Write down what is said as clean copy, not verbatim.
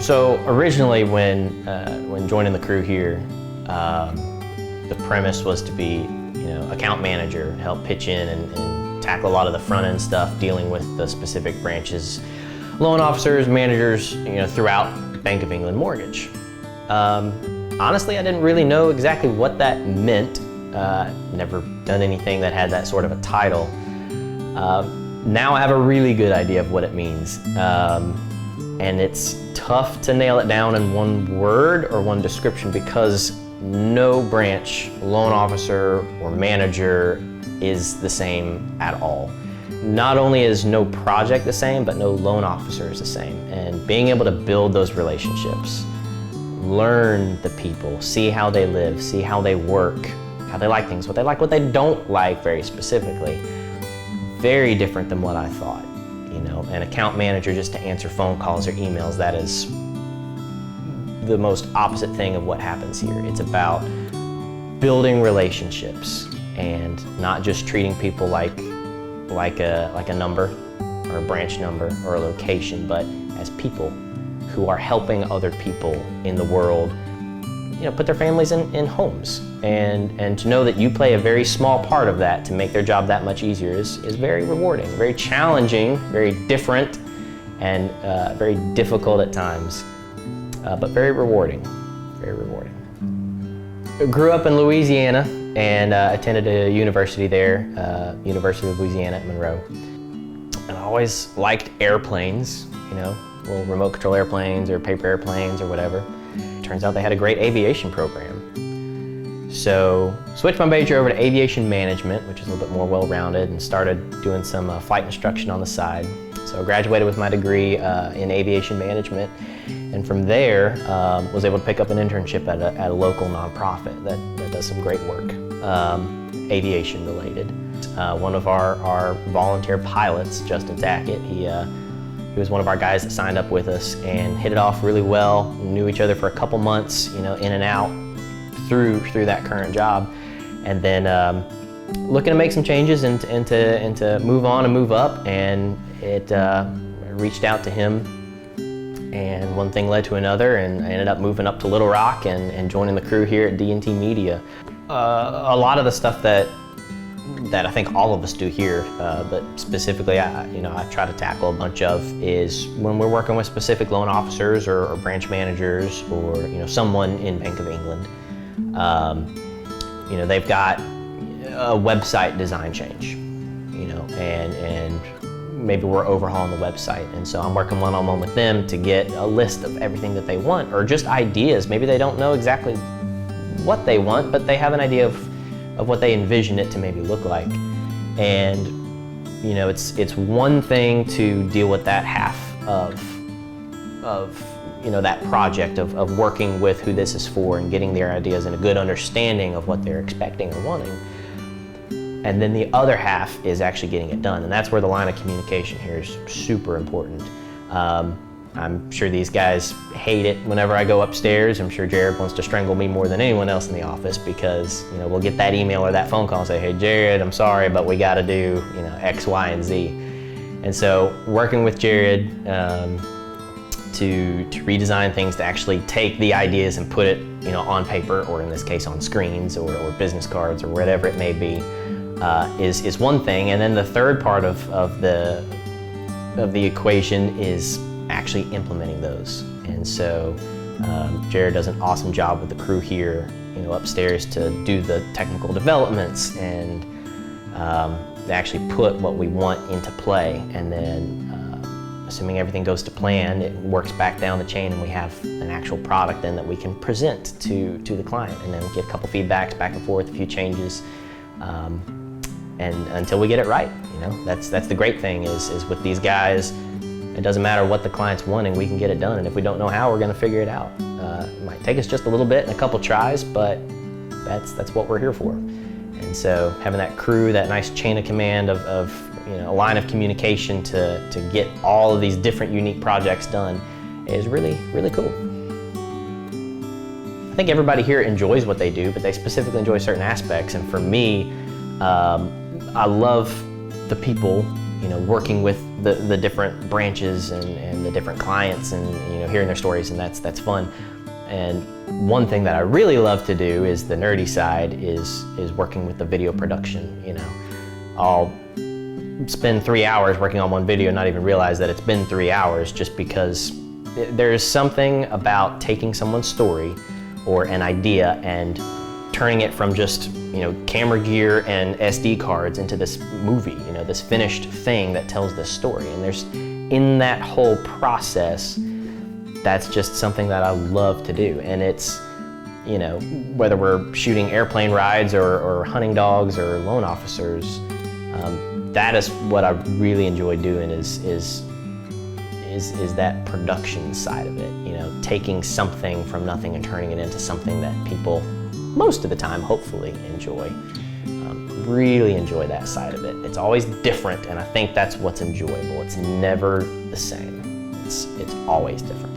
So originally when joining the crew here, the premise was to be, account manager, help pitch in and tackle a lot of the front end stuff, dealing with the specific branches, loan officers, managers, throughout Bank of England mortgage. Honestly, I didn't really know exactly what that meant. Never done anything that had that sort of a title. Now I have a really good idea of what it means. And it's tough to nail it down in one word or one description because no branch, loan officer, or manager is the same at all. Not only is no project the same, but no loan officer is the same. And being able to build those relationships, learn the people, see how they live, see how they work, how they like things, what they like, what they don't like very specifically. Very different than what I thought. An account manager just to answer phone calls or emails, that is the most opposite thing of what happens here. It's about building relationships and not just treating people like a number or a branch number or a location, but as people who are helping other people in the world, put their families in homes. And to know that you play a very small part of that to make their job that much easier is very rewarding, very challenging, very different, and very difficult at times, but very rewarding, very rewarding. I grew up in Louisiana and attended a university there, University of Louisiana at Monroe. And I always liked airplanes, little remote control airplanes or paper airplanes or whatever. Turns out they had a great aviation program. So switched my major over to aviation management, which is a little bit more well-rounded, and started doing some flight instruction on the side. So I graduated with my degree in aviation management, and from there was able to pick up an internship at a local nonprofit that does some great work, aviation related. One of our volunteer pilots, Justin Tackett, he was one of our guys that signed up with us and hit it off really well. Knew each other for a couple months, in and out through that current job, and then looking to make some changes and to move on and move up. And it reached out to him, and one thing led to another, and I ended up moving up to Little Rock and joining the crew here at DNT Media. A lot of the stuff that I think all of us do here, but specifically I try to tackle a bunch of, is when we're working with specific loan officers or branch managers or someone in Bank of England. They've got a website design change, and maybe we're overhauling the website, and so I'm working one-on-one with them to get a list of everything that they want, or just ideas. Maybe they don't know exactly what they want, but they have an idea of what they envision it to maybe look like. And it's one thing to deal with that half of that project of working with who this is for and getting their ideas and a good understanding of what they're expecting or wanting. And then the other half is actually getting it done, and that's where the line of communication here is super important. I'm sure these guys hate it whenever I go upstairs. I'm sure Jared wants to strangle me more than anyone else in the office because we'll get that email or that phone call and say, "Hey Jared, I'm sorry, but we got to do X, Y, and Z." And so working with Jared to redesign things, to actually take the ideas and put it on paper, or in this case on screens or business cards or whatever it may be, is one thing. And then the third part of the equation is actually implementing those. And so Jared does an awesome job with the crew here, upstairs, to do the technical developments and actually put what we want into play. And then assuming everything goes to plan, it works back down the chain and we have an actual product then that we can present to the client, and then get a couple feedbacks back and forth, a few changes, and until we get it right. That's the great thing is with these guys. It doesn't matter what the client's wanting, we can get it done. And if we don't know how, we're going to figure it out. It might take us just a little bit and a couple tries, but that's what we're here for. And so having that crew, that nice chain of command of a line of communication to get all of these different unique projects done is really, really cool. I think everybody here enjoys what they do, but they specifically enjoy certain aspects. And for me, I love the people, working with the different branches and the different clients, and hearing their stories, and that's fun. And one thing that I really love to do is the nerdy side is working with the video production. I'll spend 3 hours working on one video and not even realize that it's been 3 hours, just because there's something about taking someone's story or an idea and turning it from just camera gear and SD cards into this movie, this finished thing that tells this story. And there's, in that whole process, that's just something that I love to do. And it's, whether we're shooting airplane rides or hunting dogs or loan officers, that is what I really enjoy doing, is that production side of it. Taking something from nothing and turning it into something that people, most of the time, hopefully enjoy. Really enjoy that side of it. It's always different, and I think that's what's enjoyable. It's never the same. It's always different.